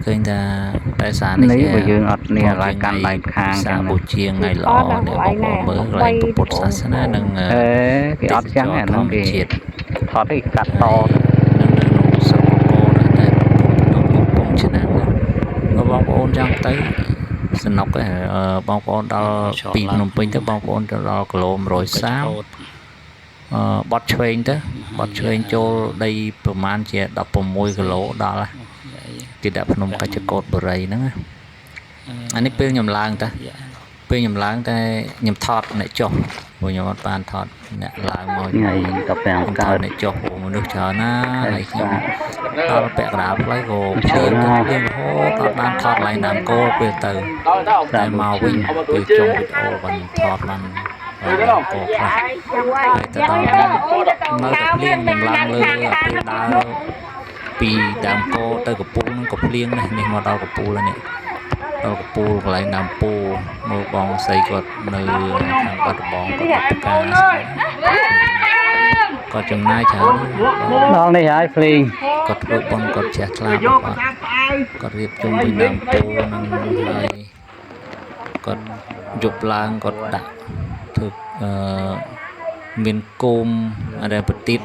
ឃើញថាតែសារនេះយើងអត់នេះឡើយកាន់ដៃខាងចឹងបុជាថ្ងៃល្អអ្នកបងប្អូនមើលកន្លែងពុទ្ធសាសនានិងគេអត់ចឹងអាហ្នឹងគេថតឲ្យកាត់តនឹងក្នុងស្រុកកកតែក្នុងមុខពងឆ្នាំបើបងប្អូនចង់ទៅสนุกបងប្អូនដល់ពីភ្នំពេញទៅបងប្អូនទៅដល់គីឡូ130បត់ឆ្វេងទៅបត់ឆ្វេងចូលដីប្រមាណជា16គីឡូដល់គេដាក់ភ្នំកច្ចកោតបុរីហ្នឹងអានេះពេលខ្ញុំឡើងតាពេលខ្ញុំឡើងតែខ្ញុំថតអ្នកចុះព្រោះខ្ញុំអត់បានថតអ្នកឡើងមកថ្ងៃ15កើតអ្នកចុះមនុស្សច្រើនណាហើយខ្ញុំដល់ពាក់កណ្ដាលផ្លូវក៏ភ្លើងទៅភ្លើងរហូតអត់បានថតឡើងដើមគោលពេលទៅតែមកវិញពេលចុងវីដេអូបានថតបានគោខ្លះហើយទៅដល់នៅតែភ្លៀងខ្ញុំឡើងលើពេលដើរពីដើមគោទៅកពូលនឹងក៏ភ្លៀងនេះមកដល់កពូលនេះដល់កពូលកន្លែងដើមពូមើលបងស្រីគាត់នៅខាងបាត់ដំបងគាត់ប្រកាសគាត់ចំណាយច្រើនដល់នេះហើយភ្លេងគាត់ធ្វើប៉ុនគាត់ជ្រះថ្លាគាត់រៀបជុំពីដើមពូនឹងហើយគាត់យប់ឡើងគាត់ដាក់ធ្វើមានគោមអរិយបតិត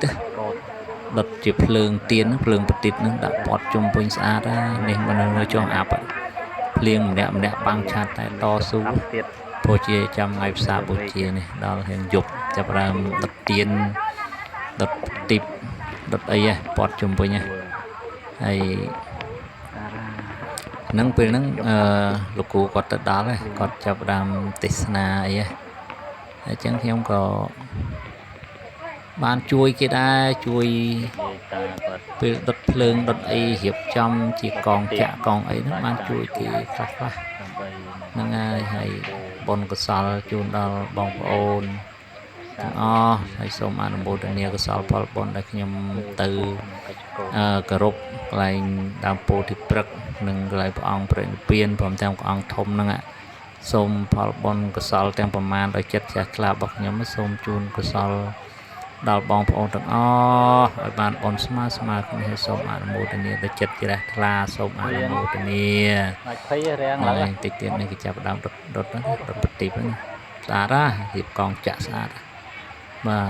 ដុតជាភ្លើងទៀនភ្លើងបតិតនឹងដាក់ពត់ជុំពេញស្អាតនេះមិននៅចុងអាប់ភ្លៀងម្នាក់បាំងឆាត់តែតស៊ូព្រោះជាចាំថ្ងៃផ្សារបុជានេះដល់ហេងយប់ចាប់ដើមដុតទៀនដុតទីបដុតអីពត់ជុំពេញហើយហ្នឹងពេលហ្នឹងលោកគ្រូគាត់ទៅដល់គាត់ចាប់ដើមទេសនាអីហើយចឹងខ្ញុំក៏បានជួយគេដែរជួយពេលដុតភ្លើងដុតអីរៀបចំជាកងចាក់កងអីហ្នឹងបានជួយគេខ្លះហ្នឹងហើយបុណ្យកុសលជូនដល់បងប្អូនទាំងអស់ហើយសូមអនុមោទនាកុសលផលបុណ្យដែលខ្ញុំទៅគោរពកន្លែងដើមពោធិព្រឹក្សនិងកន្លែងព្រះអង្គព្រះនិព្វានព្រមទាំងព្រះអង្គធំហ្នឹងសូមផលបុណ្យកុសលទាំងប្រមាណដោយចិត្តជ្រះថ្លារបស់ខ្ញុំសូមជូនកុសលដល់បងប្អូនទាំងអស់ឲ្យបានបុណ្យស្មើគ្នាសូមអនុមោទនាដោយចិត្តជ្រះថ្លាសូមអនុមោទនាហើយតិចទៀតនេះគេចាប់ដើមដុតប្រតិបហ្នឹងស្អាតរៀបកងចាក់ស្អាតបាទ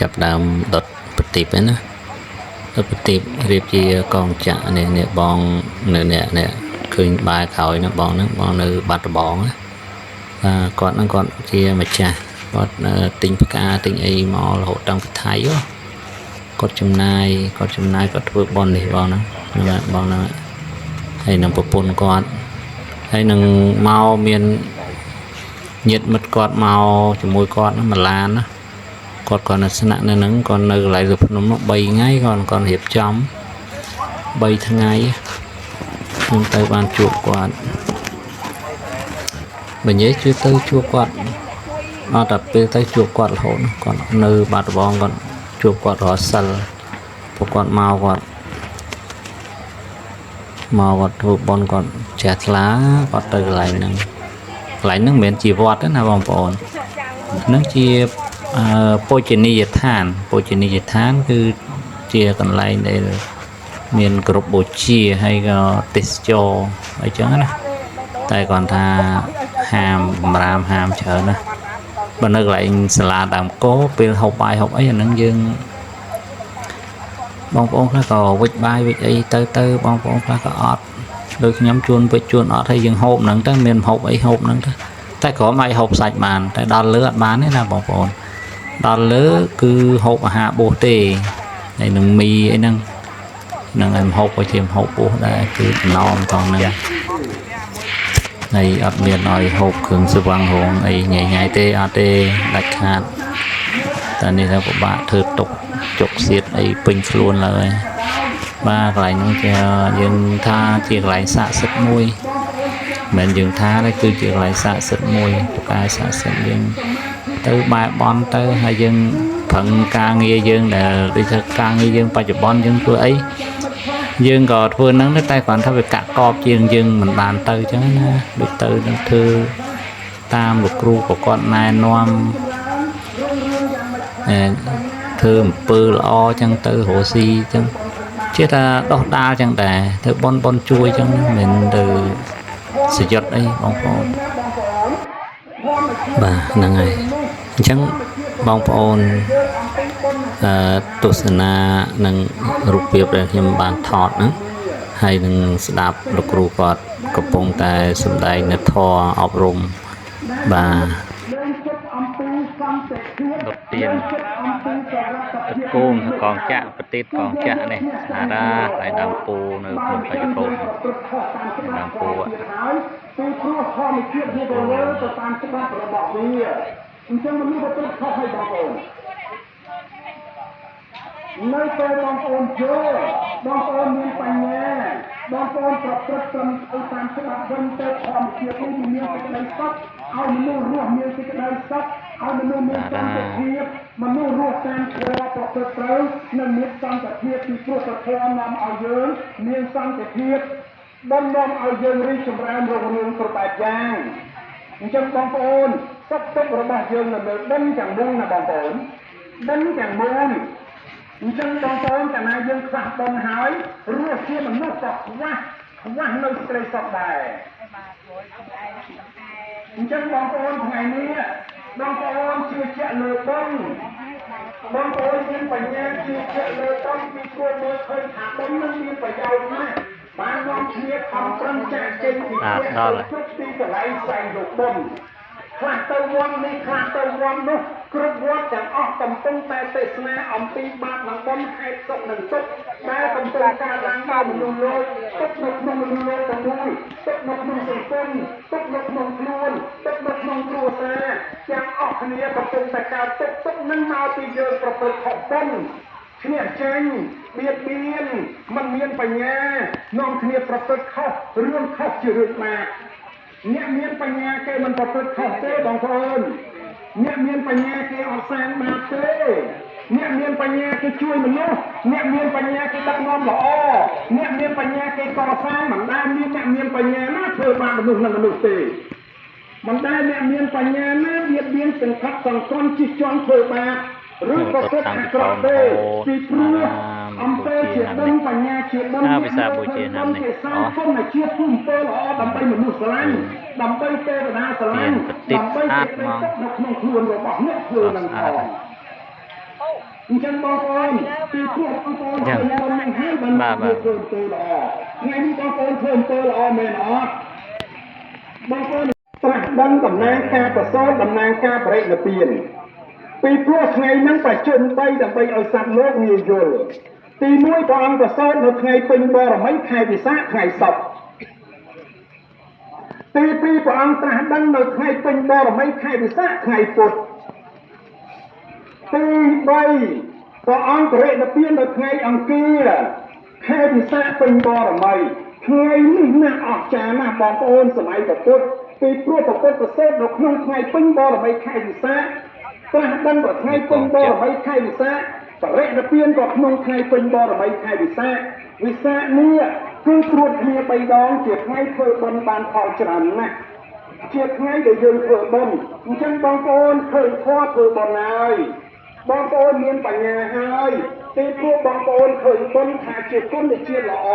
ចាប់ដើមដុតប្រតិបហ្នឹងណាដុតប្រតិបរៀបជាកងចាក់នេះបងនៅនេះឃើញបែរក្រោយណាបងហ្នឹងបងនៅបាត់ដំបងណាគាត់ហ្នឹងគាត់ជាម្ចាស់គាត់ទិញផ្កាទិញអីមករហូតតាំងពីថៃគាត់ចំណាយគាត់ធ្វើបន់នេះបងហ្នឹងបងហ្នឹងហើយនឹងប្រពន្ធគាត់ហើយនឹងមកមានញាតិមិត្តគាត់មកជាមួយគាត់មួយឡានណាគាត់នៅស្នាក់នៅហ្នឹងគាត់នៅកន្លែងលើភ្នំនោះ3ថ្ងៃគាត់រៀបចំ3ថ្ងៃខ្ញុំទៅបានជួបគាត់បើនិយាយជួយទៅជួបគាត់អត់តែពេលទៅជួបគាត់រហូតគាត់នៅបាត់ដំបងគាត់ជួបគាត់រាល់សិលព្រោះគាត់មកគាត់ធ្វើបន់គាត់ជ្រះថ្លាគាត់ទៅកន្លែងហ្នឹងមិនមែនជាវត្តទេណាបងប្អូនហ្នឹងជាពោជនីយដ្ឋានគឺជាកន្លែងដែលមានគ្រប់បូជាហើយក៏ទេសចរអីចឹងណាតែគាត់ថាហាមបំរាមហាមច្រើនណាបើនៅកន្លែងសាលាដើមគោពេលហូបបាយហូបអីអាហ្នឹងយើងបងប្អូនខ្លះក៏វិចបាយវិចអីទៅបងប្អូនខ្លះក៏អត់ដូចខ្ញុំជួនវិចជួនអត់ហើយយើងហូបហ្នឹងទៅមានហូបអីហូបហ្នឹងទៅតែគ្រាន់តែហូបសាច់បានតែដល់លើអត់បានទេណាបងប្អូនដល់លើគឺហូបអាហារបួសទេហើយនឹងមីអីហ្នឹងហើយហូបក៏ជាហូបបួសដែរគឺចំណោមផងហ្នឹងហើយអត់មានឲ្យហូបគ្រឿងស្វាំងរងអីញ៉ៃទេអត់ទេដាច់ខាតតែនេះទៅពិបាកធ្វើទុកជុកសៀតអីពេញខ្លួនឡើយបាទកន្លែងនោះជាយើងថាជាកន្លែងស័ក្តិសិទ្ធិមួយមិនមែនយើងថាទេគឺជាកន្លែងស័ក្តិសិទ្ធិមួយប្រកាសស័ក្តិសិទ្ធិយើងទៅបែបបន់ទៅហើយយើងប្រឹងការងារយើងដែលដូចថាការងារយើងបច្ចុប្បន្នយើងធ្វើអីយើងក៏ធ្វើហ្នឹងតែគាត់ថាវាកាក់កបជាងយើងមិនបានទៅអញ្ចឹងណាដូចទៅនឹងធ្វើតាមលោកគ្រូក៏គាត់ណែនាំ thơm bơ lo chẳng từ hồ xì chẳng chứ ta đo đa chẳng đà thơ bon chui chẳng mình từ sử dụng đây bóng phồn bà là ngày chẳng bóng phồn tu sân na nâng rụp việc để nhằm bàn thọt nữa hay nâng đạp lục rù quạt cặp bông tại sân đại nét thò ọc rùm bà đột tiền cung còn chạ vật tiết còn chạ này ra lại đàm pù nơi không phải cột đàm pù ạ nơi tôi bong ôn chưa bong ôn miền Tây nha bong ôn tập tập tâm ở tam sự dân tôi còn chuyện không miền cái đây sắp ao mình nuôi ruộng miền cái đây sắp ao mình nuôi miền tam cái thiệp mình nuôi ruộng tam qua tập tập tới nên miền tam cái thiệp thìตัวสะท้อนนำเอาเยอะเมียนซ้ำแต่เทียบบ้านนำเอาเยอะริชมรามโรงเรียนประบาดยางจังบองโอนสักตกระบาดเยอะน่ะเดินดันจังมุงน่ะบองโอนดันจังมุงจังบองโอนแต่นายยังสักบองหายรู้เชี่ยมันนุ่งสักว่าnơiเตยสักได้จังบองโอนไงนี้บองโอนชื่อเจ้าเลยบ้องบางคนมีปัญญาที่จะเลยต้องมีตัวเมื่อเคยถามว่ามันมีประโยชน์ไหมบางน้องเชียร์ทำตั้งใจเก่งที่จะทุกปีจะไล่ใส่ดุบนคลาตะวันนี่คลาตะวันนู้กรุบวัดจากออกตำต้นแต่เตสนาอมปีบาดหลังบนให้ตกหนึ่งตุกแต่ตำต้นการล้างบ้านมันเลยตกหนุกนุ่งมันเลยตะมุยตกหนุกนุ่งสีต้นตกหนุกนุ่งครูนตกหนุกนุ่งครูแซ่ยังออกเนี้ยตำต้นแต่การตกนั่งมาตีเยอะประเปิดขอบต้นเชี่ยเจงเบียดเบียนมันเมียนปัญญาน้องเนียประเปิดเข้าเรื่องเข้าจืดมาเนี่ยเมียนปัญญาแกมันประพฤติเข้าเต้บางคนเนี่ยเมียนปัญญาแกออกแสงมาเต้เนี่ยเมียนปัญญาแกช่วยมนุษย์เนี่ยเมียนปัญญาแกตักน้อมหล่อเนี่ยเมียนปัญญาแกก่อสร้างมันได้เนี่ยเมียนปัญญาหน้าเธอมามนุษย์นั่นมนุษย์เต้มันได้เนี่ยเมียนปัญญาหน้าเบียดเบียนเป็นทักสังกรจิตจอนเธอมาหรือประพฤติอักระเต้ปีพรุ่งอำเภอเชียงดงปัญญาเชียงดงเนี่ยเธอต้นเกษาต้นในเชียงพุ่มเต้หล่อดำไปเหมือนมุสลิมดำไปเต้ระนาสลิมดำไปเต้เป็นตกนกนงครวนเราบอกเนี่ยเธอนังทองจังบองอนปีพวกบองอนเธอยังไม่ให้บรรดาเพิ่มเต้หล่อไงนี่บองอนเพิ่มเต้หล่อเมนอ๋อบองอนตรัสดังตำนานกาประซ้อนตำนานกาประเรศเปลี่ยนปีพวกไงนั่งประชุมไปแต่ไปเอาสัตว์โลกมีอยู่ตีมุ้ยพออังกฤษซ้อนเราไงเป็นบอร์ไม่ใครพิซาไงศพตีปีพออังตราดังเราไงเป็นบอร์ไม่ใครพิซาไงปดตีใบพออังกฤษเปลี่ยนเราไงอังกฤษใครพิซาเป็นบอร์ไม่ไงนี่น่าออกจากมาบองโอนสมัยแบบปุ๊บปีพวกแบบปุ๊บประเสริฐเราไงเป็นบอร์ไม่ใครพิซาตราดังก็ไงเป็นบอร์ไม่ใครพิซาแต่เรื่องเปลี่ยนก็นงไทยเป็นบอร์ไม่ไทยวิสาเนี่ยคือตรวจเมียไปดองเจ็บไงเพื่อบนบานพอจรันนะเจ็บไงเดี๋ยวยืนเพื่อบนจังบางโอนเคยพ่อเพื่อบนนายบางโอนเมียนปัญญาให้ตีพวกบางโอนเคยบนหาเจ็บก้นในเชียร์ละอ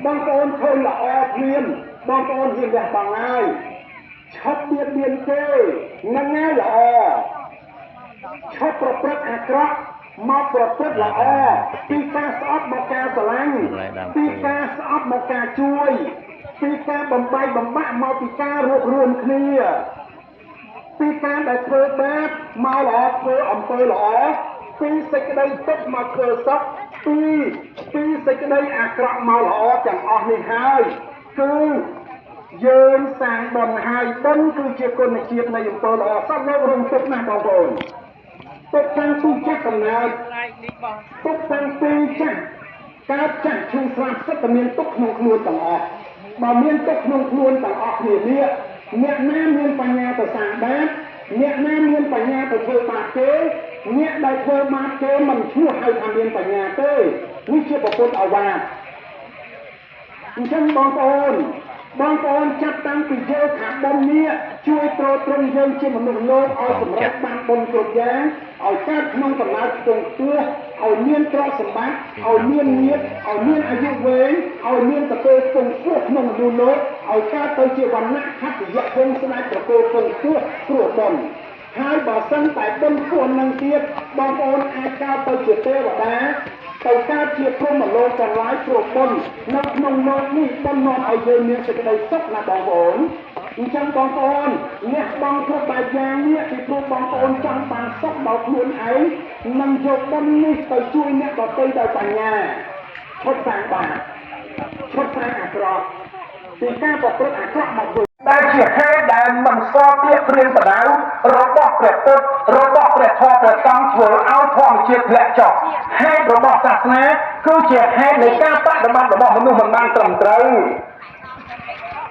บางโอนเคยละอเพียนบางโอนเห็นอย่างบางนายชัดเบียดเบียนเจ้นั่งง่ายละอชัดประพฤติอักระมาปลดทุกข์ละอ้อปีกาสอบมาแกสลังปีกาสอบมาแกช่วยปีกาบำบัดมาปีการวบรวมเคลียปีกาได้เพิ่มแบบมาหล่อเพิ่มอำเภอหล่อปีสิกได้ตกมาเกิดซับปีสิกได้อักระมาหล่อจังออกนี่หายคือยืนสร้างบนหายต้นคือเชียร์คนในเชียร์ในอำเภอหล่อซับแล้วรวมทุกนะบางคนตกทางปีจักรนาตกทางปีจักรการจักรชูสลับสัตว์เมียนตกนงคลวนต่างออกบ่เมียนตกนงคลวนต่างออกเนี่ยน้ำเมียนปัญญาต่อสามแบบเนี่ยน้ำเมียนปัญญาต่อเธอมาเก้เนี่ยได้เธอมาเก้มันชั่วให้ทำเมียนปัญญาเต้นี่เชื่อประคนเอาว่าฉันบางคนจับตั้งปีเยอะขาดบนเนี่ยช่วยโตตรงเยินเชื่อมนุษย์โลกเอาสำหรับบางบนกดแย้ง ឲ្យកើតក្នុងដំណើរខ្ពង់ខ្ពស់ឲ្យមានទ្រព្យសម្បត្តិឲ្យមានញាតិឲ្យមានអាយុវែងឲ្យមានតកូលខ្ពង់ខ្ពស់ក្នុងមនុស្សលោកឲ្យកើតទៅជាវណ្ណៈខត្តយៈវង្សស្ដេចតកូលខ្ពង់ខ្ពស់ព្រោះបុណ្យហើយបើសិនតែបុណ្យខ្ពស់នឹងទៀតបងប្អូនអាចកើតទៅជាទេវតាទៅកើតជាព្រហ្មលោកទាំងឡាយព្រោះបុណ្យនៅក្នុងលោកនេះបុណ្យនាំឲ្យយើងមានសេចក្តីសុខណាបងប្អូនអញ្ចឹងបងប្អូនអ្នកបងគ្រប់បែបយ៉ាងនេះពីព្រោះបងប្អូនចង់បានសុខដល់ខ្លួនឯងនឹងយកបុណ្យនេះទៅជួយអ្នកដទៃដោយបញ្ញាឈុតសាងបាបឈុតសាងអាក្រក់ពីការប្រព្រឹត្តអាក្រក់មកវិញដែលជាហេតុដែលមិនស្គាល់ពាក្យព្រានប្រដៅរបស់ព្រះពុទ្ធរបស់ព្រះធម៌ព្រះសង្ឃធ្វើឲ្យធម្មជាតិធ្លាក់ចុះហេតុរបស់សាសនាគឺជាហេតុនៃការបដិបត្តិរបស់មនុស្សមិនបានត្រឹមត្រូវ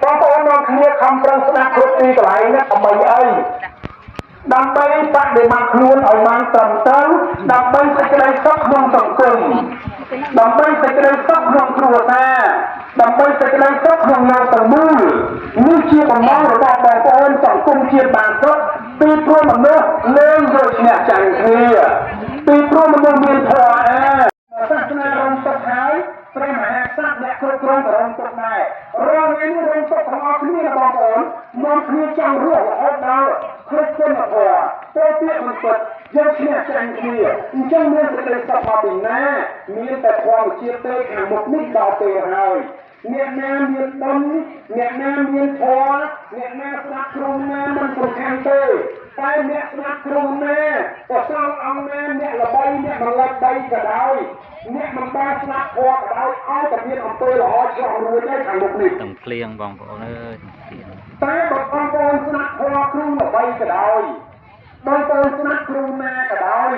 បងប្អូននាំគ្នាខំប្រឹងស្ដាប់គ្រប់ទីកន្លែងនេះដើម្បីអីដើម្បីបដិបត្តិខ្លួនឲ្យបានត្រឹមត្រូវដើម្បីសេចក្តីសុខក្នុងសង្គមដើម្បីសេចក្តីសុខក្នុងគ្រួសារដើម្បីសេចក្តីសុខក្នុងលោកទាំងមូលនេះជាបំណងរបស់បងប្អូនសង្គមជាតិបានសុខពីព្រោះមនុស្សលែងយកឈ្នះចាញ់គ្នាពីព្រោះមនុស្សមានធម៌សាសនារងសុខហើយព្រះមហាក្សត្រអ្នកគ្រប់គ្រងក៏រងទុក្ខដែររងនេះរងទុក្ខទាំងអស់គ្នាបងប្អូននាំគ្នាចង់រស់រហូតដល់គ្រប់គុណធម៌ទៅទៀតមិនពិតយកឈ្នះចាញ់គ្នាអញ្ចឹងមានសេចក្តីសុខមកពីណាមានតែធម៌ជាតិទេខាងមុខនេះដល់ពេលហើយអ្នកណាមានបុណ្យអ្នកណាមានធម៌អ្នកណាស្ដាប់គ្រងណាមិនសំខាន់ទេតែអ្នកស្ដាប់គ្រងណាក៏សងអង្គណាអ្នកល្បីអ្នកមិនល្បីក៏ដោយអ្នកមិនបានស្ដាប់ធម៌ក៏ដោយឲ្យតែមានអំពើល្អឆ្លោះរួចទៅខាងមុខនេះតំក្លៀងបងប្អូនអើយតែបើបងប្អូនស្ដាប់ធម៌គ្រូល្បីក៏ដោយបងប្អូនស្ដាប់គ្រូណាក៏ដោយ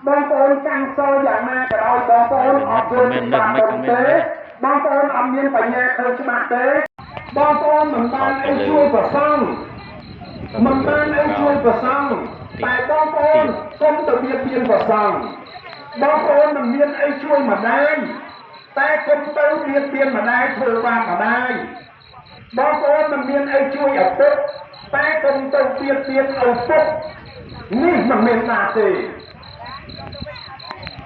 បងប្អូនកាន់សល់យ៉ាងណាក៏ដោយបងប្អូនអត់យល់ច្បាស់ទេបងប្អូនអត់មានបញ្ញាឃើញច្បាស់ទេបងប្អូនមិនបានអីជួយប្រសង់មិនបានអីជួយប្រសង់តែបងប្អូនសូមទៅបៀតបៀនប្រសង់បងប្អូនមិនមានអីជួយម្ដាយតែគុំទៅបៀតបៀនម្ដាយធ្វើបាបម្ដាយបងប្អូនមិនមានអីជួយឪពុកតែគុំទៅបៀតបៀនឪពុកនេះមិនមានណាទេ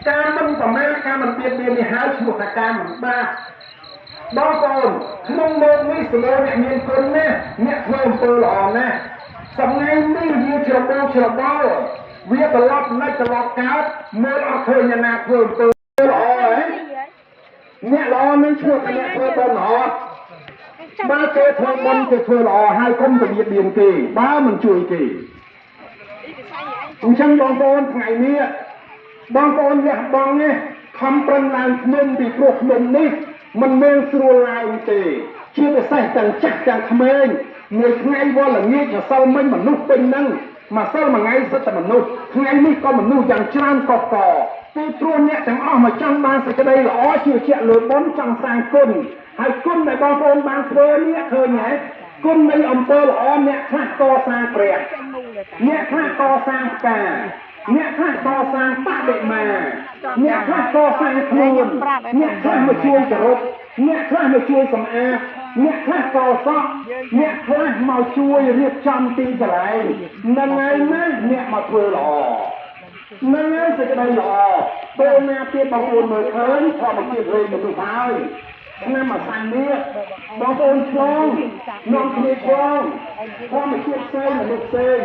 ការមិនប្រមាថការមិនបៀតបៀននេះហើយឈ្មោះថាការមិនបាបបងប្អូនក្នុងលោកនេះសម្រាប់អ្នកមានគុណណាស់អ្នកធ្វើអំពើល្អណាស់សម្ងាយនេះវាច្របល់វាត្រឡប់នៅត្រឡប់កើតមើលអត់ឃើញអ្នកណាធ្វើអំពើល្អហ៎អ្នកល្អនឹងឈ្មោះថាអ្នកធ្វើបុណ្យល្អបើគេធ្វើបុណ្យគេធ្វើល្អហើយកុំទៅបៀតបៀនគេបើមិនជួយគេអញ្ចឹងបងប្អូនថ្ងៃនេះបងប្អូនលះបង់នេះខំប្រឹងឡើងខ្ញុំពីព្រោះខ្ញុំនេះមិនមែនស្រួលឡើងទេជាពិសេសទាំងចាស់ទាំងក្មេងមួយថ្ងៃវល់ល្ងាចម្សិលមិញមនុស្សពេញហ្នឹងម្សិលមួយថ្ងៃសិតតែមនុស្សថ្ងៃនេះក៏មនុស្សយ៉ាងច្រើនកកពីព្រោះអ្នកទាំងអស់មកចង់បានសេចក្តីល្អជឿជាក់លើបុណ្យចង់សាងគុណហើយគុណដែលបងប្អូនបានធ្វើនេះឃើញហ៎គុណនៃអំពើល្អអ្នកខ្លះកសាងព្រះអ្នកខ្លះកសាងផ្កាអ្នកខ្លះកសាងបដិមាអ្នកខ្លះកសាងខ្លួនអ្នកខ្លះមកជួយគោរពអ្នកខ្លះមកជួយសម្អាតអ្នកខ្លះកសក់អ្នកខ្លះមកជួយរៀបចំទីកន្លែងនឹងហើយណាអ្នកមកធ្វើល្អនឹងហើយសេចក្តីល្អពេលណាទៀតបងប្អូនមើលឃើញធម្មជាតិវិញមនុស្សហើយឆ្នាំអាសាញ់នេះបងប្អូនឆ្លងនាំគ្នាឆ្លងធម្មជាតិផ្សេងមនុស្សផ្សេង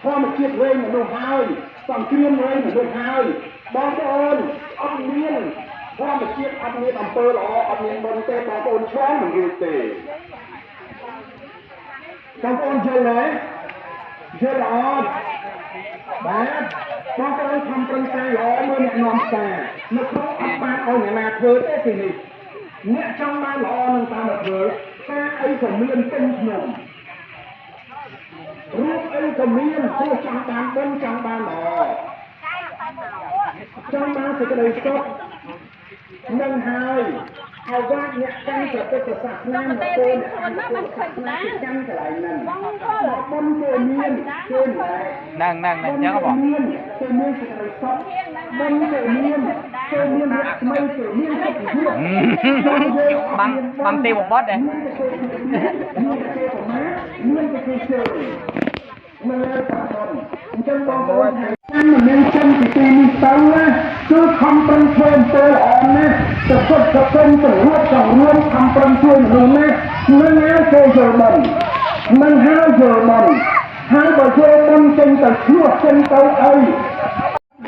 ធម្មជាតិវិញមនុស្សហើយសង្គ្រាមវិញមនុស្សហើយបងប្អូនអត់មានធម្មជាតិអត់មានអំពើល្អអត់មានបុណ្យទេបងប្អូនឆ្លងមិនរួចទេបងប្អូនយល់ទេយល់អត់បាទបងប្អូនខំប្រឹងប្រែងល្អមើលអ្នកនាំការនៅក្នុងអត់បានឲ្យអ្នកណាធ្វើទេទីនេះអ្នកចង់បានល្អនឹងតាមតែធ្វើការអីក៏មានពេញខ្ញុំរូបអីក៏មានព្រោះចង់បានបុណ្យចង់បានល្អចង់បានសេចក្តីសុខនឹងហើយហើយว่าអ្នកកាន់ប្រតិបត្តិសាសនាមកទៅអ្នកកាន់សាសនាកាន់កន្លែងហ្នឹងបុណ្យគេមានគេហ្នឹងអញ្ចឹងបងគេមានសេចក្តីសុខបុណ្យគេមានរស្មីគេមានសុខភាពបានទេបំបត្តិដែរមានគេជឿមិនលើតាមអញ្ចឹងបងប្អូន มันมีเช่นที่ตีมีเตานะคือคำเป็นเชิญเตออ่อนนะจะสดจะเป็นจะรวบจะรวมคำเป็นเชิญหรือนะนั่นแล้วเจอเยอมันมันห้าเยอมันห้าบ่เยอมันจนแต่ชั่วจนเตาไอ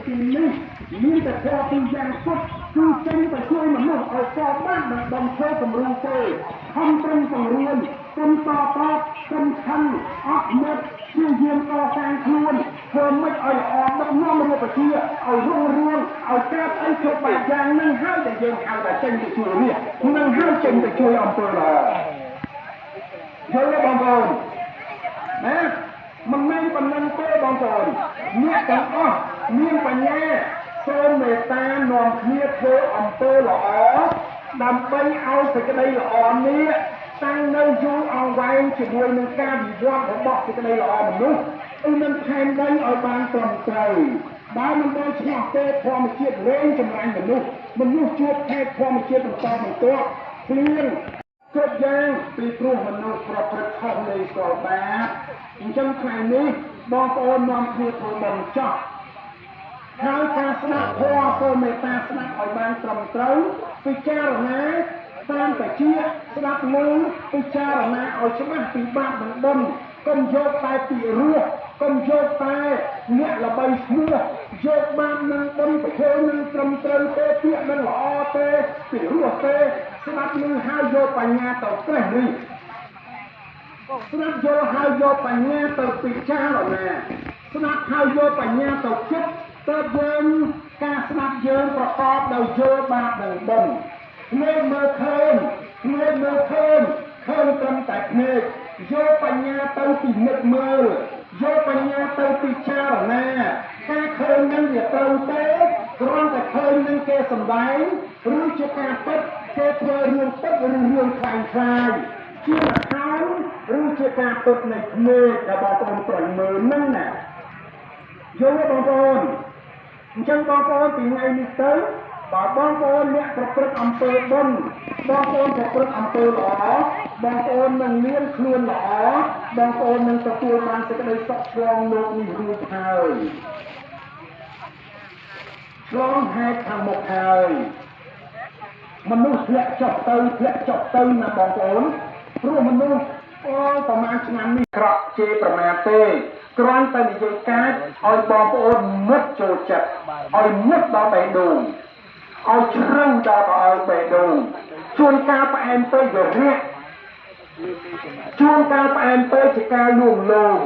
ทีนี้มีแต่พอเป็นอย่างสุดคือจนแต่ช่วยมันไม่เอาฟอบ้านแบบบังเชิญสำรองเตยคำเป็นสำรวมเป็นต่อเป็นคันออกเม็ดชื่อเยี่ยมต่อแสงครูนเธอไม่เอาออกแบบน้อมมันไปเชื่อเอารุ่งเรืองเอาแก้ไอ้โชว์แบบอย่างนั่งห้าวแต่ยังเอาแต่เจนจะช่วยเนี่ยนั่งห้าวเจนจะช่วยอำเภอละเยอะเลยบางคนนะมันไม่ปัญญาโตบางคนเนี่ยแต่เนี่ยปัญญาโซเมตานองเคลียเธออำเภอหรอดำไปเอาสิ่งใดหรอนี้ตั้งในยูเอาไว้จะด้วยในการวิวาของบอกสิ่งใดหรอมันนู้มันแทนได้เอาบางตรงใจบ้านมันได้ชอบเตะพอมันเชียดเล่นจำไรมันนู้ช่วยแทกพอมันเชียดต่อมันตัวเปลี่ยนจบยังปีปรุงมันนู้ประพฤติท่องในกอแบบจังใครนี้บองโอนนำคือตัวมันจับทางการสนับพอโซเมตาสนับเอาบางตรงเต้าไปเจ้าหน้าตามแต่เชี่ยสนับมือไปเจ้าหน้าเอาชนะปีบ้านมันดมก้มโยกตายปีรั่วก้มโยกตายเนี่ยระบายเมื่อโยกบ้านมันดมไปเทมันตรมเตยเตะเปี้ยมันหล่อเตะปีรั่วเตะสนับมือห้าโยปัญญาต่อแกล้งนี่สนับโยห้าโยปัญญาต่อปีเจ้าหน้าสนับห้าโยปัญญาต่อคิดเติมเยินการสนับเยินประกอบโดยโยบาหนึ่งบนเมื่อเมื่อเคินเคินตรงแต่เนกโยปัญญาเติมปีเนกมือโยปัญญาเติมปีเจ้าหน้าการเคินนั้นอย่าเติมเต้ร้องแต่เคินนั้นเกสมไว้รู้จักการปัดเกเพื่อเรื่องปัดเรื่องคลายคลายเชื่อเขารู้จักการปัดในเนกแต่บอกตรงปล่อยมือนั่นน่ะโยบางคนจังบางคนปีไงมิเตอร์บางคนเนี่ยประพฤติอำเภอบนบางคนประพฤติอำเภอหล่อบางคนนั่งเลี้ยงเคลื่อนหล่อบางคนนั่งตะตัวมันจะได้สักกลองโลกนี่รู้เท่าร้องแหกทางหมกเท่ามนุษย์และจับเตยนะบางคนรู้มนุษย์ประมาณงานนี้กระเจประมาเต้กรอนไปในใจการเอาบอลโอนมัดโจจัดเอามัดดาวไปดูเอาเรื่องดาวเอาไปดูชวนกาไปแอนเต้อยู่เรียกชวนกาไปแอนเต้จะการลุ่มลง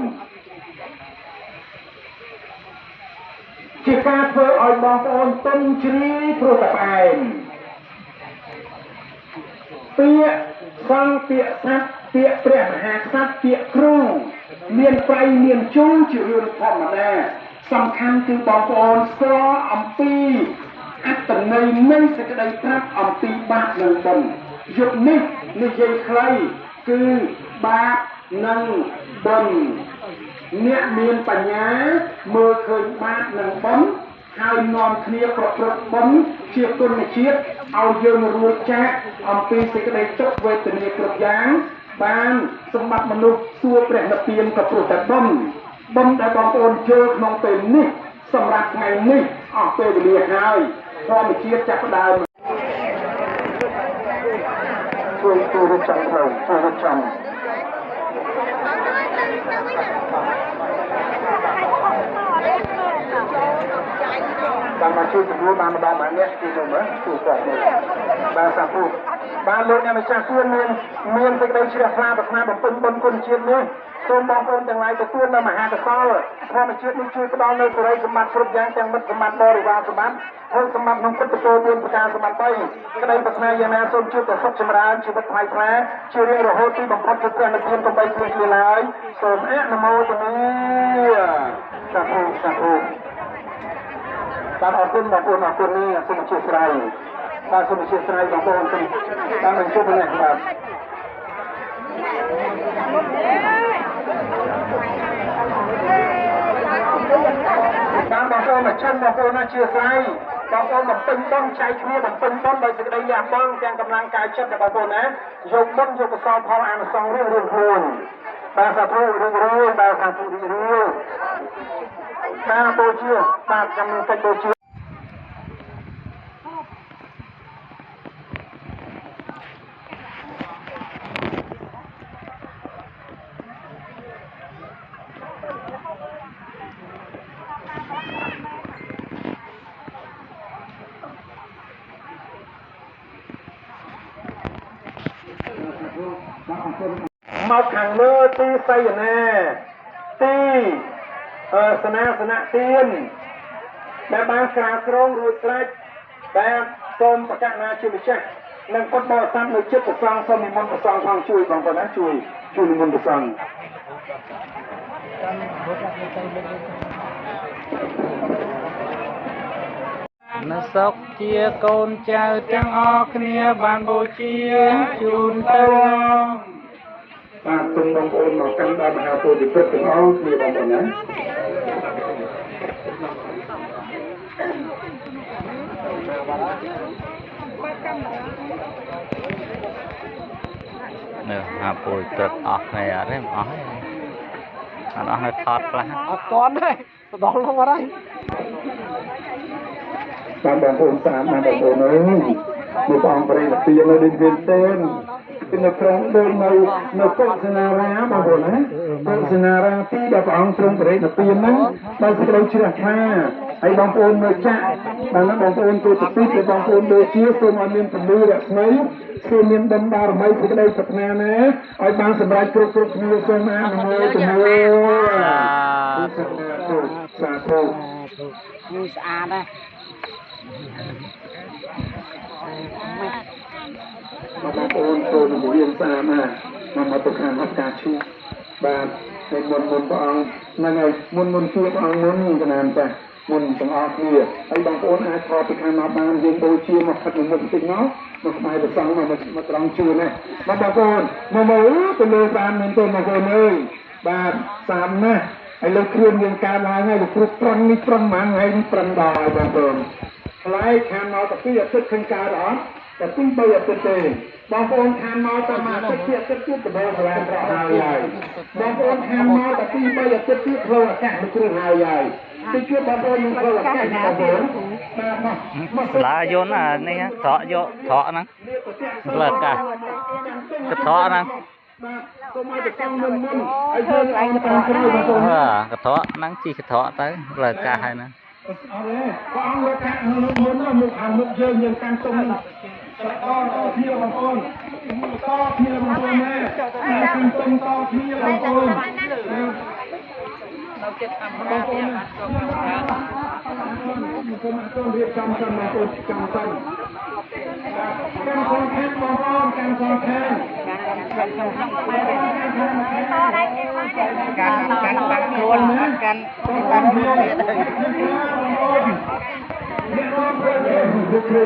จะการเพื่อเอาบอลโอนต้นชีโปรตไปเปียฟังเปียซัดเปียเปรี้ยหาซัดเปียครูเมียนไปเมียนจู้จืดธรรมดาสำคัญคือบางคนสออัมปีอัตในไม่สกได้พระอัมปีบาทหนึ่งบนยุคนี้ในใจใครคือบาทหนึ่งบนเนี่ยเมียนปัญญาเมื่อเคยบาทหนึ่งบนให้นอนเคลียร์กระปรบนเชียร์ต้นเชียร์เอาเยินรัวแจ๊กอัมปีสกได้จบเวทเนียกระยางบ้านสมบัติมนุษย์ตัวเปลี่ยนเปลี่ยนกับโปรแต่บ่มได้บางคนเจอน้องเต็มนี่สำหรับไงนี่ออกเตยเรียกให้พอมาเชียร์จับได้ช่วยตัวรจังเราตัวรจังบางมาช่วยดูบางมาเนี่ยคือดูมั้ยถูกต้องบางสังพูบางโลกเนี่ยมันจะเพื่อนเมียนไปได้เชื่อฟ้าแบบนั้นแบบเป็นบนคนเชียร์เนี่ยส่วนบางคนอย่างไรจะเพื่อนเรามาหาแต่ซ้อพอมาเชื่อนี่ช่วยกระดองเลยตัวไรสมัติครบยังจังมัดสมัติบริวารสมัติเพิ่มสมัติน้องพุทธโตเรียนประการสมัติไปก็ได้ปัจจัยอย่างนั้นส่วนช่วยแต่สักชมรานชีวิตไทยแท้ช่วยเรียนรู้ที่บางคนจะเพื่อนนักเรียนต้องไปเรียนเลยส่วนนโมตรงนี้สังพูการออกคุณบอกคุณออกคุณนี่สมุทรเชียงรายการสมุทรเชียงรายบอกคุณเป็นการเป็นช่วยเป็นไงครับการบอกคุณมาเช่นบอกคุณน่าเชียงรายบอกคุณแบบเป็นต้นใช้เชื่อแบบเป็นต้นโดยสิ่งใดอย่างบ้างแจงกำลังกายเช่นแบบบอกคุณนะยกบ้นยกกระสอบพออ่านซองเรื่องพูน បាទសាធុរឿយបាទសាធុរឿយបាទបូជាបាទចាំកិច្ចបូជាមកខាងលើទីសយនាទីសនាសនៈទានដែលបានក្រាបក្រងរួចស្រេចបាទសូមប្រកាសណាជាម្ចាស់និងពុទ្ធបរិស័ទនៅចិត្តប្រសងសូមនិមន្តប្រសងផងជួយបងប្អូនណាជួយនិមន្តប្រសងនៅសុខជាកូនចៅទាំងអស់គ្នាបានបូជាជូនទៅបាទសូមបងប្អូនមកកាន់ដល់មហាពុទ្ធពុទ្ធទាំងអស់គ្នាបងប្អូនណានៅហាពុយព្រឹកអស់ហើយអត់ទេអស់ហើយអត់អស់នៅថតខ្លះអត់ទាន់ទេដល់នោះអត់ហើយតាមបងប្អូនតាមបងប្អូនអើយមកអង្គប្រេតពីនៅដូចវិញទេនៅក្នុងដូចនៅកុសនារាបងប្អូនណាកុសនារាទីដែលព្រះអង្គទ្រង់ប្រេតពីហ្នឹងដោយសេចក្តីជ្រះថ្លាហើយបងប្អូនមើលចាក់ដល់ហ្នឹងបងប្អូនទូទៅពីបងប្អូនដូចជាសូមឲ្យមានពលិរស្មីគឺមានដំបារមីសេចក្តីប្រាថ្នាណាឲ្យបានសម្រេចគ្រប់គ្នាសូមអនុមោទនាសាធុមួយស្អាតណាបងប្អូនចូលទៅរៀនស្អាតណាមកទៅខាងអត់ការឈឺបាទហើយមុនព្រះអង្គហ្នឹងហើយមុនជួបព្រះអង្គមុនកណានចាស់មុនទាំងអស់គ្នាហើយបងប្អូនអាចថតពីខាងមកបានយើងបូជាមកផឹកមុខបន្តិចមកស្បែកប្រសងមកត្រង់ជួនណាបងប្អូនមកមើលទៅលើតាមមានទៅបងប្អូនអើយបាទតាមណាហើយលើគ្រឿងយើងកើតឡើងហើយលោកគ្រូប្រឹងនេះប្រឹងហ្មងហើយប្រឹងដល់ហើយបងប្អូនខ្លាយខាងមកទៅពីអាទិត្យឃើញកើតអត់តែពី3អាទិត្យទេបងប្អូនខាងមកតែមួយអាទិត្យទៀតទៀតទៅដល់រានប្រហើយបងប្អូនខាងមកតែពី3អាទិត្យទៀតផ្លូវអាកាសលោកគ្រូហើយទៅជួបបងប្អូននឹងផ្លូវអាកាសបងប្អូនស្លាយន្តអានេះត្រកយកត្រកហ្នឹងផ្លូវអាកាសកត្រកហ្នឹងសូមឲ្យទៅកាន់មុនឲ្យយើងឡើងតាមក្រោយបងប្អូនកត្រកហ្នឹងជីកត្រកទៅផ្លូវអាកាសហើយណាអត់ទេព្រះអង្គលោកកាត់មុនមកខាងមុខយើងកាន់ទុំតគ្នាបងប្អូនតគ្នាបងប្អូនណាកាន់ទុំតគ្នាបងប្អូនเราจะทำបងប្អូនសូមរៀបចំតាមបងប្អូនចាំសិនកាន់ខនខេតបងប្អូនកាន់ខនខេតកាន់បាក់ខ្លួនកាន់បាក់ខ្លួនអ្នកបងប្អូនលោកគ្រូ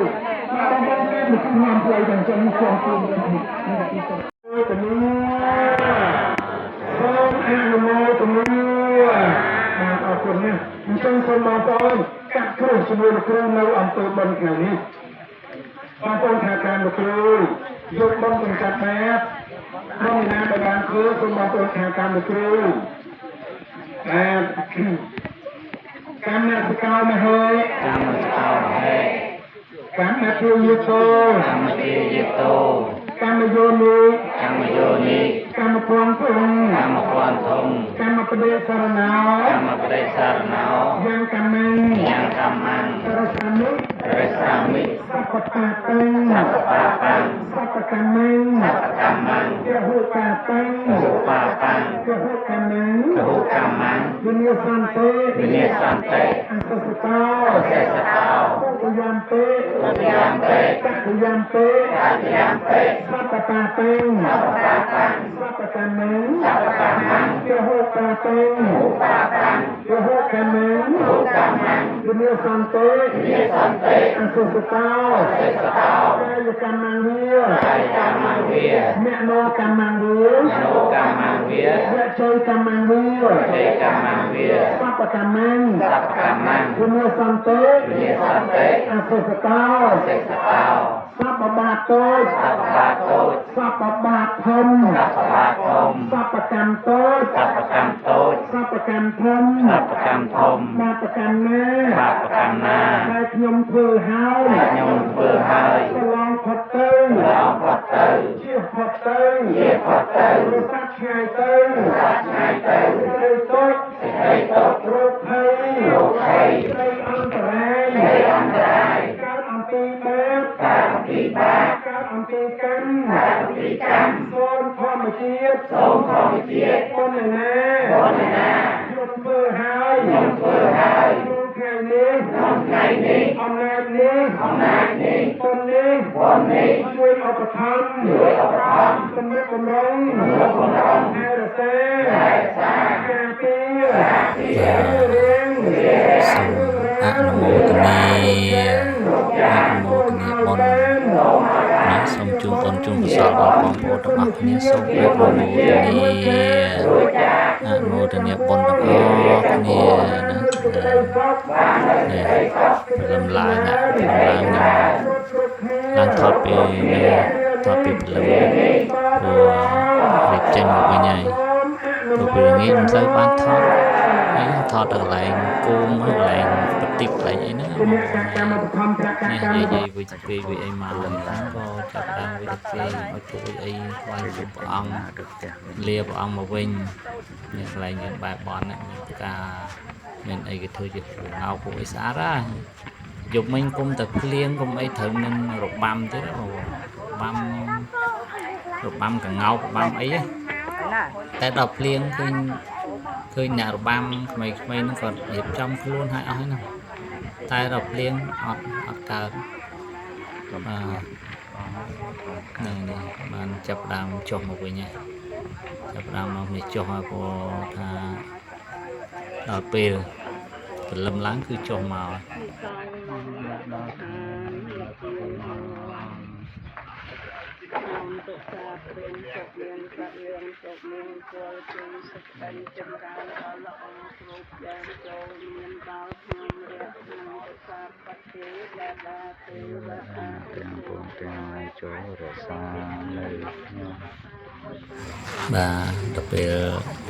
បងប្អូនមានខ្ញុំជួយទាំងចឹងសូមជូនទៅនេះសូមអនុមោទនាអរគុណណាស់អញ្ចឹងសូមបងប្អូនកាត់គ្រោះជាមួយលោកគ្រូនៅអំពើបុណ្យថ្ងៃនេះបងប្អូនថាការលោកគ្រូយកបុណ្យទាំងកាត់បែបក្នុងណាដែលបានធ្វើសូមបងប្អូនថាការលោកគ្រូកម្មសកលមហេកម្មជាយេតោកម្មយោនីកម្មភ័ណ្ឌធំកម្មបដិសារណោយ៉ាងកម្មរសាមិសពតាពេញសពកម្មយហូតាពេញយហូកម្មវិញ្ញាសន្តេអសសតោទុយំពេតយំពេសពតាពេញសពកម្មយហូតាពេញយហូកម្មវិញ្ញាសន្តេអសសតោកាយកម្មវាមនោកម្មវាវចីកម្មវាសពកម្មវិញ្ញាសន្តេអសសតោ សពបាតតូចសពបាតធំសពកម្មតូចសពកម្មធំបាបកម្មណាដែលខ្ញុំធ្វើហើយកន្លងផុតទៅជាផុតទៅរសាឆ្ងាយទៅសេចក្តីទុក្ខរោគភ័យនៃអន្តរាយកើតអំពីបាបកើតអំពីកម្មសូមធម្មជាតិបុណ្យណាខ្ញុំធ្វើហើយក្នុងថ្ងៃនេះអំណាចនេះបុណ្យនេះជួយឧបត្ថម្ភសម្រាប់បំរុងថែរក្សាការពាររៀង អនុមោទនាបុណ្យណាសូមជូនបុណ្យជូនកុសលដល់បងប្អូនទាំងអស់គ្នាសូមអនុមោទនាបុណ្យទាំងអស់គ្នាណាព្រមឡើងឡើងថតពីព្រលឹមព្រោះរៀបចេញមកវិញហើយព្រោះពេលល្ងាចមិនសូវបានថតហើយថតដល់កន្លែងគោមកកន្លែងបតិកន្លែងអីហ្នឹងនេះនិយាយវិទ្យាវិអីមកហ្នឹងក៏ចាប់ដើមវិទ្យាឲ្យជួយអីថ្វាយជូនព្រះអង្គលាព្រះអង្គមកវិញនេះកន្លែងយើងបែបបន់ហ្នឹងការមានអីគេធ្វើជាងោកពួកអីស្អាតហ่าយប់មិញគុំតែភ្លៀងគុំអីត្រូវនឹងរបាំទៀតរបាំកងោករបាំអីតែដល់ភ្លៀងឃើញអ្នករបាំថ្មីហ្នឹងគាត់រៀបចំខ្លួនឲ្យអស់ហើយណាតែដល់ភ្លៀងអត់កើតហ្នឹងបានចាប់ដើមចុះមកវិញហើយចាប់ដើមមកនេះចុះហើយព្រោះថាដល់ពេលព្រលឹមឡើងគឺចុះមកទុក្ខាព្រៀងចុកមានប្រយើងចុកមានគល់ជើងសុខតែចម្រើនដល់ល្អគ្រប់យ៉ាងចូលមានដល់ខ្ញុំរះក្នុងទុក្ខាបតិដែលបានទេវតាទាំងពុំទាំងចូលរសានៅខ្ញុំបាទដល់ពេល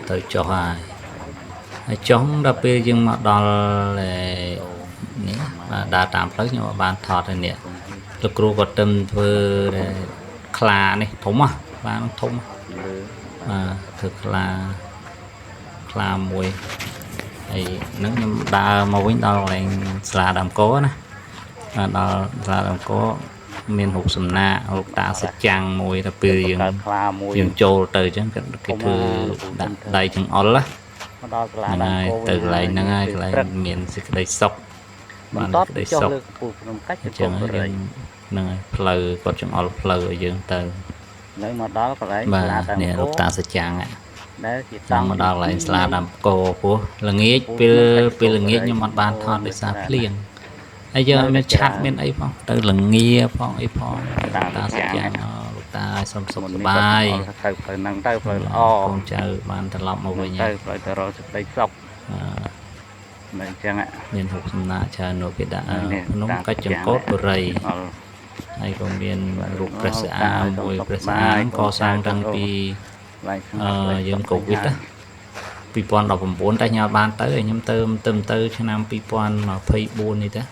ទៅចុះហើយចុះដល់ពេលយើងមកដល់នេះបាទដើរតាមផ្លូវខ្ញុំបានថតហើយនេះលោកគ្រូក៏ទៅធ្វើខ្លានេះធំបានធំបាទធ្វើខ្លាមួយហើយនឹងខ្ញុំដើរមកវិញដល់កន្លែងស្លាដើមកោណាបាទដល់ស្លាដើមកោមានរូបសំណាករូបតាសច្ចាំងមួយទៅពេលយើងចូលទៅអញ្ចឹងគេធ្វើដាក់ដៃចង្អុលណាមកដល់ស្លាដើមកោទៅកន្លែងហ្នឹងហើយកន្លែងមានសេចក្តីសុខបានសេចក្តីសុខអញ្ចឹងហ្នឹងហើយផ្លូវគាត់ចង្អុលផ្លូវឲ្យយើងទៅនៅមកដល់កន្លែងស្លាដើមនេះរូបតាសច្ចាំងដែលជាតាមមកដល់កន្លែងស្លាដើមកោព្រោះល្ងាចពេលល្ងាចខ្ញុំអត់បានថតដោយសារភ្លៀងហើយយើងអត់មានឆាត់មានអីផងទៅល្ងាផងអីផងតាសច្ចាំងលោកតាសុំសុខសប្បាយទៅផ្លូវហ្នឹងទៅផ្លូវល្អកូនចៅបានត្រឡប់មកវិញទៅផ្លូវទៅរកសេចក្តីសុខមិនអញ្ចឹងមានរូបសំណាកច្រើននោះគេដាក់ភ្នំកាច់ចង្កូតបុរីហើយក៏មានរូបព្រះសិអាមួយព្រះសិអាកសាងតាំងពីយើងកូវីដ2019តែខ្ញុំបានទៅខ្ញុំទៅឆ្នាំ2024នេះទៅ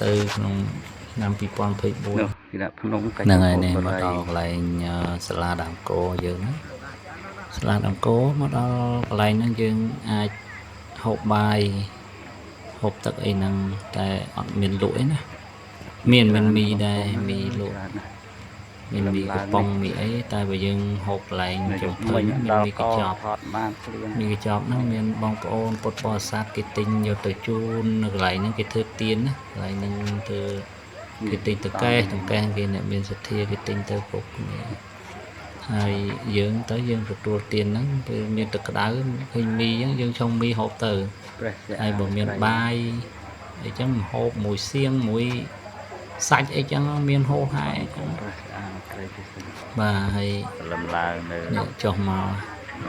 ទៅក្នុងឆ្នាំ2024គេដាក់ភ្នំកាច់ហ្នឹងហើយនេះមកដល់កន្លែងសាលាដើមកោយើងហ្នឹងសាលាដើមកោមកដល់កន្លែងហ្នឹងយើងអាចហូបបាយហូបទឹកអីហ្នឹងតែអត់មានលក់អីណាមានមីដែរមីលក់មានមីកំប៉ុងមីអីតែបើយើងហូបកន្លែងចំភើញមានមីកញ្ចប់មីកញ្ចប់ហ្នឹងមានបងប្អូនពុទ្ធបរិស័ទគេទិញយកទៅជូននៅកន្លែងហ្នឹងគេធ្វើទៀនណាកន្លែងហ្នឹងធ្វើគេទិញទៅកែគេអ្នកមានសទ្ធាគេទិញទៅគ្រប់គ្នាហើយយើងទទួលទៀនហ្នឹងពេលមានទឹកក្តៅឃើញមីអញ្ចឹងយើងឆុងមីហូបទៅហើយបើមានបាយអីចឹងហូបមួយសៀងមួយសាច់អីចឹងមានហូរហើយអញ្ចឹងបាទហើយលំឡើងនៅចុះមក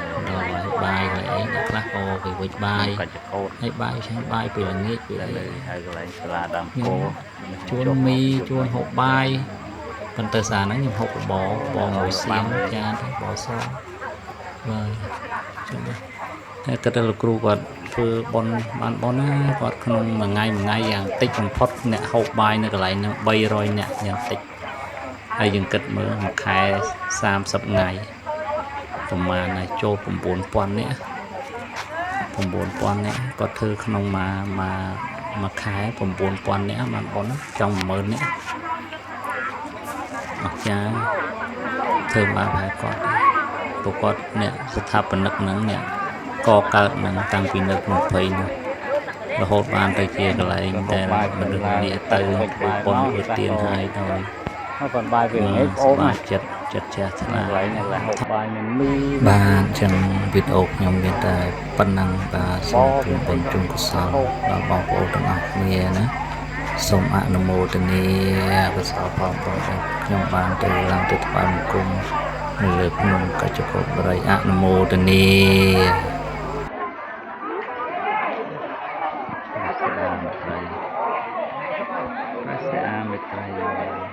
ដល់ហើយបាយហើយអីអ្នកខ្លះក៏គេវិចបាយ កាច់ចកោត ហើយបាយឆាបាយពេលល្ងាចពេលអី ហើយកន្លែងសាលាដើមគោ ជួនមីជួនហូបបាយប៉ុន្តែសារហ្នឹងខ្ញុំហូបបមួយសៀងចានទៅបសបាទចឹងតែគិតថាលោកគ្រូគាត់ធ្វើបនបានបនណាគាត់ក្នុងមួយថ្ងៃយ៉ាងតិចបំផុតអ្នកហូបបាយនៅកន្លែងហ្នឹង300នាក់យ៉ាងតិចហើយយើងគិតមើលមួយខែ30ថ្ងៃប្រហែលណាចូល9000នាក់9000នាក់គាត់ធ្វើក្នុងមួយខែ9000នាក់បានបនចង់10000នាក់អស្ចារ្យធ្វើបានហើយគាត់ព្រោះគាត់អ្នកស្ថាបនិកហ្នឹងអ្នកកកើតហ្នឹងតាំងពីនៅក្នុងភ័យនោះរហូតបានទៅជាកន្លែងដែលមនុស្សនេះទៅបនឧទានហើយទៅ ហើយគាត់បាយពេលនេះអូន បាទចិត្តចាស់ឆ្លា កន្លែងនេះហូបបាយមានមី បាទអញ្ចឹងវីដេអូខ្ញុំមានតែប៉ុណ្ណឹងបាទសូមជូនពរជូនកុសលដល់បងប្អូនទាំងអស់គ្នាណាសូមអនុមោទនាកុសលផងបងប្អូនខ្ញុំបានទៅឡើងទៅថ្វាយបង្គំនៅលើភ្នំកច្ចកោបរិយអនុមោទនាស្អាមេត្រី